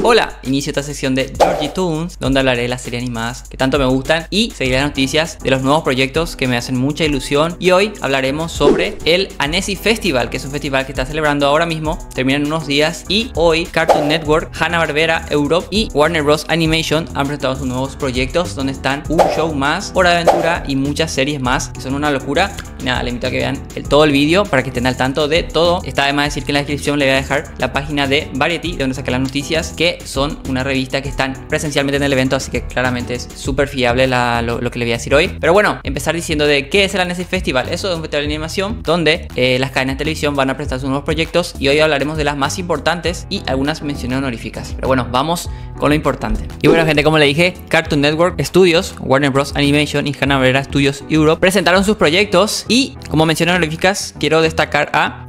Hola, inicio esta sección de Georgie Toons, donde hablaré de las series animadas que tanto me gustan y seguiré las noticias de los nuevos proyectos que me hacen mucha ilusión. Y hoy hablaremos sobre el Annecy Festival, que es un festival que está celebrando ahora mismo, termina en unos días, y hoy Cartoon Network, Hanna-Barbera Europe y Warner Bros. Animation han presentado sus nuevos proyectos, donde están un show más, Hora de Aventura y muchas series más que son una locura. Y nada, les invito a que vean todo el vídeo para que estén al tanto de todo. Está además decir que en la descripción les voy a dejar la página de Variety, de donde saqué las noticias, que son una revista que están presencialmente en el evento, así que claramente es súper fiable lo que les voy a decir hoy. Pero bueno, empezar diciendo de qué es el Annecy Festival. Eso es un festival de animación donde las cadenas de televisión van a presentar sus nuevos proyectos, y hoy hablaremos de las más importantes y algunas menciones honoríficas. Pero bueno, vamos con lo importante. Y bueno, gente, como le dije, Cartoon Network Studios, Warner Bros. Animation y Hanna-Barbera Studios Europe presentaron sus proyectos, y como menciones honoríficas quiero destacar a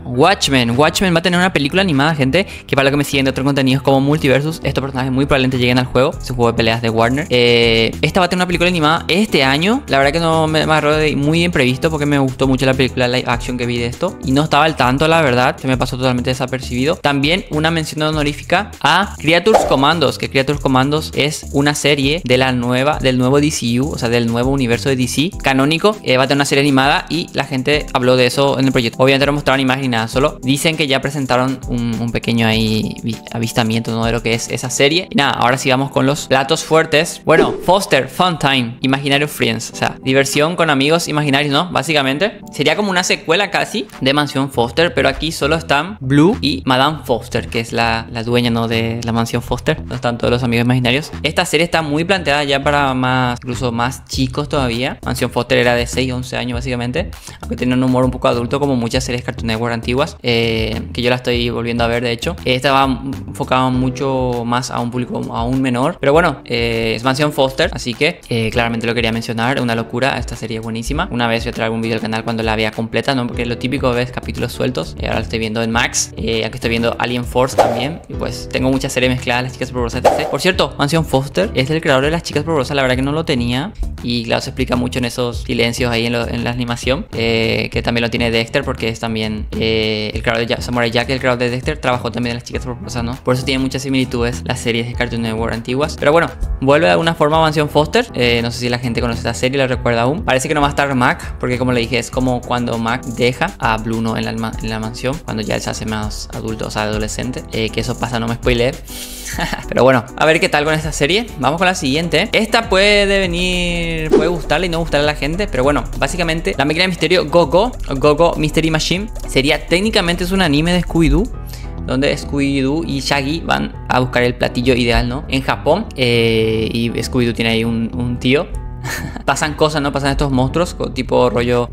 Watchmen. Watchmen va a tener una película animada, gente, que para lo que me siguen de otros contenidos como Multiversus, estos personajes muy probablemente lleguen al juego. Es un juego de peleas de Warner. Esta va a tener una película animada este año. La verdad que no me agarró muy imprevisto, porque me gustó mucho la película live action que vi de esto y no estaba al tanto, la verdad, se me pasó totalmente desapercibido. También una mención honorífica a Creatures Commandos, que Creatures Commandos es una serie de del nuevo DCU, o sea, del nuevo universo de DC canónico. Va a tener una serie animada y la gente habló de eso en el proyecto. Obviamente no mostraron imagen ni nada, solo dicen que ya presentaron un pequeño ahí avistamiento, ¿no?, de lo que es esa serie. Y nada, ahora sí vamos con los platos fuertes. Bueno, Foster Fun Time Imaginary Friends, o sea, diversión con amigos imaginarios, ¿no? Básicamente sería como una secuela casi de Mansión Foster, pero aquí solo están Blue y Madame Foster, que es la dueña, ¿no?, de la Mansión Foster. No están todos los amigos imaginarios. Esta serie está muy planteada ya para incluso más chicos todavía. Mansión Foster era de 6 a 11 años básicamente, aunque tiene un humor un poco adulto como muchas series Cartoon Network antiguas, que yo la estoy volviendo a ver. De hecho, esta va enfocada mucho más a un público aún menor, pero bueno, es Mansión Foster, así que claramente lo quería mencionar. Una locura, esta serie es buenísima. Una vez yo traigo un video al canal cuando la vea completa, ¿no?, porque lo típico ves capítulos sueltos, y ahora la estoy viendo en Max. Aquí estoy viendo Alien Force también, y pues tengo muchas series mezcladas, Las Chicas Superpoderosas, etc. Por cierto, Mansión Foster es del creador de Las Chicas Superpoderosas. La verdad que no lo tenía, y claro, se explica mucho en esos silencios ahí en la animación, que también lo tiene Dexter, porque es también el creador de Samurai Jack, el creador de Dexter, trabajó también en Las Chicas Superpoderosas, ¿no? Por eso tiene muchas similitudes las series de Cartoon Network antiguas. Pero bueno, vuelve de alguna forma a Mansión Foster. No sé si la gente conoce esta serie, la recuerda aún. Parece que no va a estar Mac, porque como le dije, es como cuando Mac deja a Blue, ¿no?, en la mansión, cuando ya él se hace más adulto, o sea, adolescente. Que eso pasa, no me spoileé. Pero bueno, a ver qué tal con esta serie. Vamos con la siguiente. Esta puede gustarle y no gustarle a la gente, pero bueno, básicamente la máquina de misterio Go-Go Mystery Machine técnicamente es un anime de Scooby-Doo, donde Scooby-Doo y Shaggy van a buscar el platillo ideal, ¿no?, en Japón. Y Scooby-Doo tiene ahí un tío. Pasan cosas, ¿no? Pasan estos monstruos, tipo rollo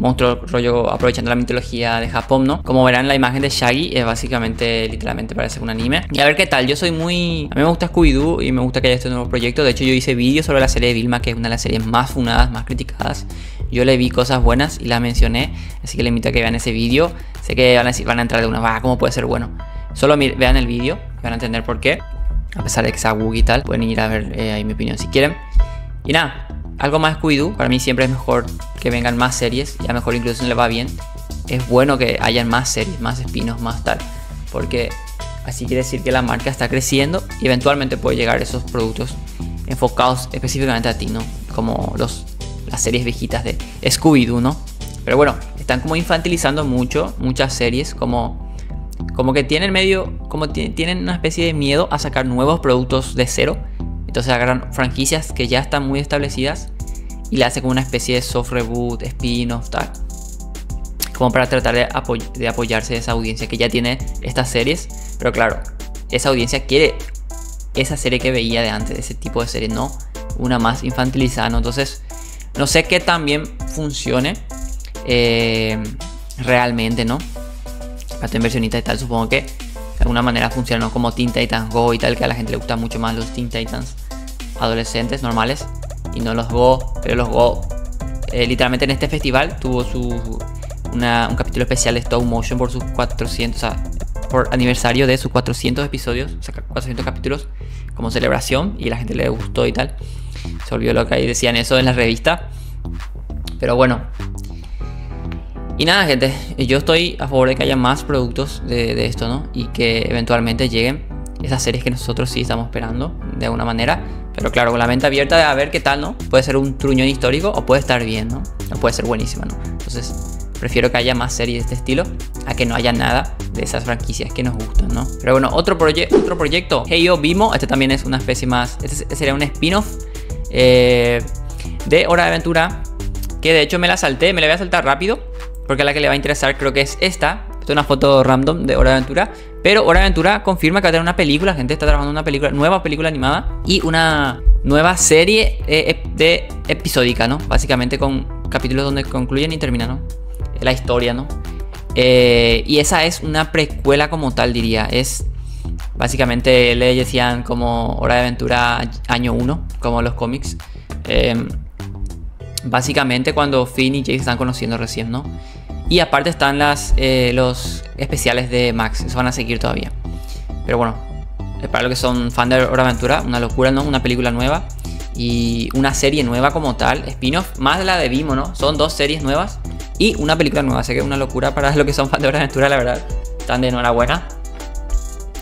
aprovechando la mitología de Japón, ¿no? Como verán, la imagen de Shaggy es básicamente, literalmente parece un anime. Y a ver qué tal. A mí me gusta Scooby-Doo y me gusta que haya este nuevo proyecto. De hecho, yo hice vídeos sobre la serie de Vilma, que es una de las series más funadas, más criticadas. Yo le vi cosas buenas y las mencioné, así que les invito a que vean ese vídeo. Sé que van a entrar de una, ¿cómo puede ser bueno? Solo vean el vídeo y van a entender por qué. A pesar de que sea Wookiee y tal, pueden ir a ver ahí mi opinión si quieren. Y nada, algo más Scooby-Doo. Para mí siempre es mejor que vengan más series, y a lo mejor incluso no le va bien. Es bueno que hayan más series, más spin-offs, más tal, porque así quiere decir que la marca está creciendo y eventualmente puede llegar esos productos enfocados específicamente a ti, ¿no? Como las series viejitas de Scooby-Doo, ¿no? Pero bueno, están como infantilizando muchas series, como que tienen tienen una especie de miedo a sacar nuevos productos de cero. Entonces agarran franquicias que ya están muy establecidas y le hacen como una especie de soft reboot, spin-off, tal, como para tratar de apoyarse de esa audiencia que ya tiene estas series. Pero claro, esa audiencia quiere esa serie que veía de antes, ese tipo de serie, no una más infantilizada, ¿no? Entonces no sé qué tan bien funcione realmente, ¿no? Para tu inversionista y tal, supongo que de alguna manera funciona, ¿no?, como Teen Titans Go y tal, que a la gente le gusta mucho más los Teen Titans adolescentes normales y no los Go. Pero los Go literalmente en este festival tuvo un capítulo especial de stop motion por sus 400, o sea, por aniversario de sus 400 episodios, o sea, 400 capítulos como celebración, y a la gente le gustó y tal. Se volvió loca y decían eso en la revista. Pero bueno, y nada, gente, yo estoy a favor de que haya más productos de esto, ¿no? Y que eventualmente lleguen. esas series que nosotros sí estamos esperando de alguna manera. Pero claro, con la mente abierta de a ver qué tal, ¿no? Puede ser un truñón histórico o puede estar bien, ¿no? O puede ser buenísima, ¿no? Entonces prefiero que haya más series de este estilo a que no haya nada de esas franquicias que nos gustan, ¿no? Pero bueno, otro proyecto, Heyo Bimo. Este también es una especie más, este sería un spin-off de Hora de Aventura, que de hecho me la salté, me la voy a saltar rápido porque a la que le va a interesar creo que es esta. Esta es una foto random de Hora de Aventura, pero Hora de Aventura confirma que va a tener una película. La gente está trabajando en una película, nueva película animada y una nueva serie de episódica, ¿no? Básicamente con capítulos donde concluyen y terminan, ¿no? La historia, ¿no? Y esa es una precuela como tal, diría. Es básicamente, le decían como Hora de Aventura año 1, como los cómics. Básicamente cuando Finn y Jake se están conociendo recién, ¿no? Y aparte están los especiales de Max. Eso van a seguir todavía. Pero bueno, para los que son fan de Hora de Aventura, una locura, ¿no? Una película nueva y una serie nueva como tal, spin-off, más de la de Bimo, ¿no? Son 2 series nuevas y una película nueva. Así que es una locura para los que son fan de Hora de Aventura, la verdad. Están de enhorabuena.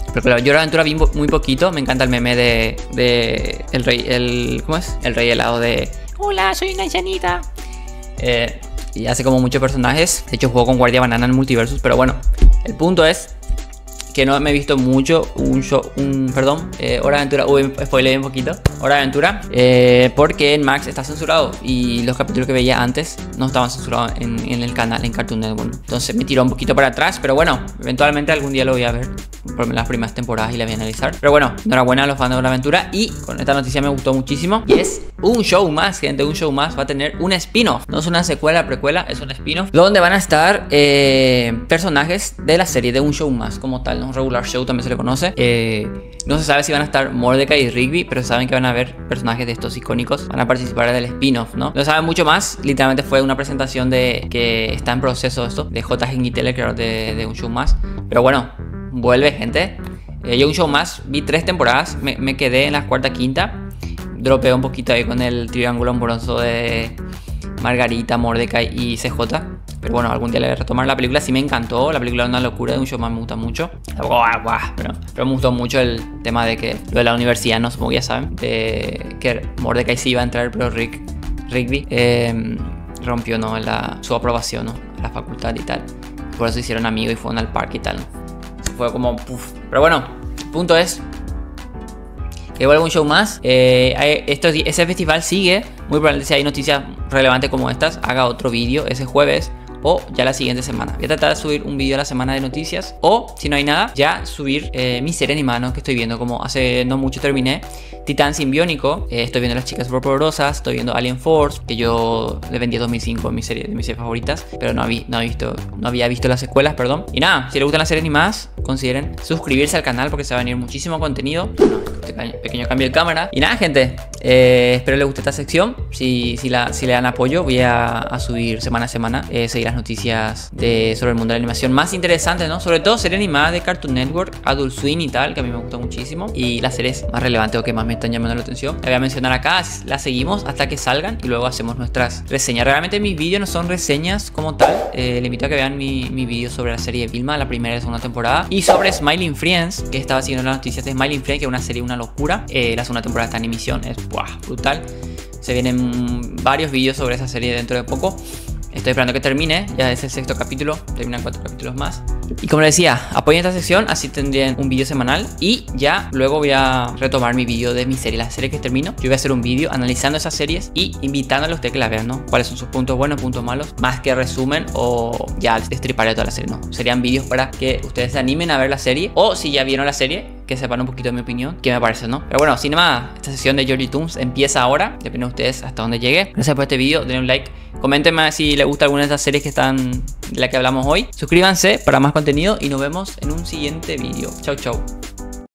Pero claro, yo Hora de Aventura vi muy poquito. Me encanta el meme de el rey, ¿cómo es? El rey helado de hola, soy una ancianita. Y hace como muchos personajes. De hecho jugó con Guardia Banana en Multiversus. Pero bueno, el punto es que no me he visto mucho Hora de Aventura. Uy, spoileé un poquito. Hora de Aventura, porque en Max está censurado y los capítulos que veía antes no estaban censurados en el canal, en Cartoon Network. Entonces me tiró un poquito para atrás, pero bueno, eventualmente algún día lo voy a ver por las primeras temporadas y la voy a analizar. Pero bueno, enhorabuena a los fans de Hora de Aventura. Y con esta noticia me gustó muchísimo. Y es un show más, gente, un show más. Va a tener un spin-off. No es una secuela, precuela, es un spin-off donde van a estar personajes de la serie, de un show más como tal, ¿no? Un regular show también se le conoce. No se sabe si van a estar Mordecai y Rigby, pero saben que van a haber personajes de estos icónicos. Van a participar del spin-off, ¿no? No saben mucho más. Literalmente fue una presentación de que está en proceso esto, de J. Higgins, creador de un show más. Pero bueno, vuelve, gente. Yo un show más, vi 3 temporadas, me quedé en la cuarta, quinta. Dropeé un poquito ahí con el triángulo amoroso de Margarita, Mordecai y CJ. Pero bueno, algún día le voy a retomar. La película sí me encantó. La película es una locura, de un show más me gusta mucho. Pero me gustó mucho el tema de que lo de la universidad, no supongo que ya saben, de que Mordecai sí iba a entrar, pero Rigby rompió, ¿no? Su aprobación, ¿no? A la facultad y tal. Por eso hicieron amigos y fueron al parque y tal, ¿no? Fue como puff. Pero bueno, el punto es que vuelve un show más. Ese festival sigue. Muy probablemente si hay noticias relevantes como estas, haga otro vídeo ese jueves o ya la siguiente semana. Voy a tratar de subir un vídeo a la semana de noticias, o si no hay nada, ya subir mi serie animada, ¿no? Que estoy viendo, como hace no mucho terminé Titán Simbiónico. Estoy viendo Las Chicas Superpoderosas, estoy viendo Alien Force, que yo le vendí 2005 en mi serie, de mis series favoritas, pero no había visto las secuelas, perdón. Y nada, si les gustan las series animadas, consideren suscribirse al canal porque se va a venir muchísimo contenido. Pequeño cambio de cámara. Y nada, gente, espero les guste esta sección. Si le dan apoyo, voy a subir semana a semana, seguir las noticias sobre el mundo de la animación más interesantes, ¿no? Sobre todo serie animada de Cartoon Network, Adult Swim y tal, que a mí me gustó muchísimo. Y las series más relevantes o que más me están llamando la atención, la voy a mencionar acá. Las seguimos hasta que salgan y luego hacemos nuestras reseñas. Realmente mis vídeos no son reseñas como tal. Le invito a que vean mi vídeo sobre la serie de Vilma, la primera y segunda temporada. Y sobre Smiling Friends, que estaba siguiendo las noticias de Smiling Friends, que es una serie, una locura. La segunda temporada está en emisión, es brutal. Se vienen varios vídeos sobre esa serie dentro de poco. Estoy esperando que termine, ya es el 6º capítulo, terminan 4 capítulos más. Y como les decía, apoyen esta sección, así tendrían un vídeo semanal. Y ya luego voy a retomar mi vídeo de mi serie, la serie que termino. Yo voy a hacer un vídeo analizando esas series y invitándole a usted que la vean, ¿no? Cuáles son sus puntos buenos, puntos malos, más que resumen o ya destriparé toda la serie, ¿no? Serían vídeos para que ustedes se animen a ver la serie, o si ya vieron la serie, que sepan un poquito de mi opinión, qué me parece, ¿no? Pero bueno, sin más, esta sesión de Georgie Toons empieza ahora. Depende de ustedes hasta dónde llegue. Gracias por este vídeo, denle un like, coméntenme si les gusta alguna de estas series que están, de la que hablamos hoy. Suscríbanse para más contenido y nos vemos en un siguiente vídeo. Chau, chau.